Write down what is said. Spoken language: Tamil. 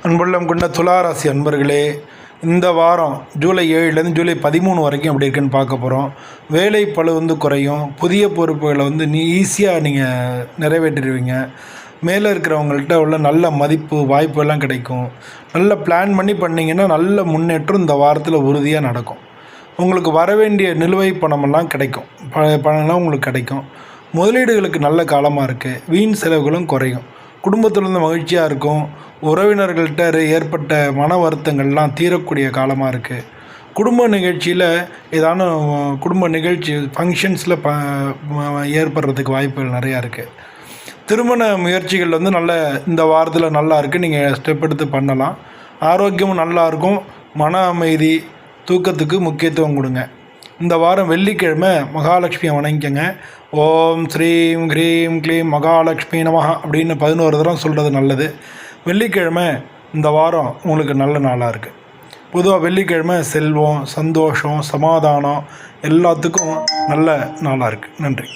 அன்புள்ளம் கொண்ட துளாராசி அன்பர்களே, இந்த வாரம் ஜூலை 7லேருந்து ஜூலை 13 வரைக்கும் எப்படி இருக்குன்னு பார்க்க போகிறோம். வேலை பளு குறையும். புதிய பொறுப்புகளை ஈஸியாக நீங்கள் நிறைவேற்றிடுவீங்க. மேலே இருக்கிறவங்கள்ட்ட உள்ள நல்ல மதிப்பு வாய்ப்புகள்லாம் கிடைக்கும். நல்ல பிளான் பண்ணி பண்ணிங்கன்னா நல்ல முன்னேற்றம் இந்த வாரத்தில் உறுதியாக நடக்கும். உங்களுக்கு வர வேண்டிய நிலுவைப் பணமெல்லாம் கிடைக்கும். பணம்லாம் உங்களுக்கு கிடைக்கும். முதலீடுகளுக்கு நல்ல காலமாக இருக்குது. வீண் செலவுகளும் குறையும். குடும்பத்திலேருந்து மகிழ்ச்சியாக இருக்கும். உறவினர்கள்ட்ட ஏற்பட்ட மன வருத்தங்கள்லாம் தீரக்கூடிய காலமாக இருக்குது. குடும்ப நிகழ்ச்சியில் ஏதான குடும்ப நிகழ்ச்சி ஃபங்க்ஷன்ஸில் ஏற்படுறதுக்கு வாய்ப்புகள் நிறையா இருக்குது. திருமண முயற்சிகள் நல்ல இந்த வாரத்தில் நல்லா இருக்குது. நீங்கள் ஸ்டெப் எடுத்து பண்ணலாம். ஆரோக்கியமும் நல்லாயிருக்கும். மன அமைதி, தூக்கத்துக்கு முக்கியத்துவம் கொடுங்க. இந்த வாரம் வெள்ளிக்கிழமை மகாலட்சுமியை வணங்கிக்கங்க. ஓம் ஸ்ரீம் க்ரீம் க்ளீம் மகாலட்சுமி நமஹ அப்படின்னு 11 தடவை சொல்கிறது நல்லது. வெள்ளிக்கிழமை இந்த வாரம் உங்களுக்கு நல்ல நாளாக இருக்குது. பொதுவாக வெள்ளிக்கிழமை செல்வம், சந்தோஷம், சமாதானம் எல்லாத்துக்கும் நல்ல நாளாக இருக்குது. நன்றி.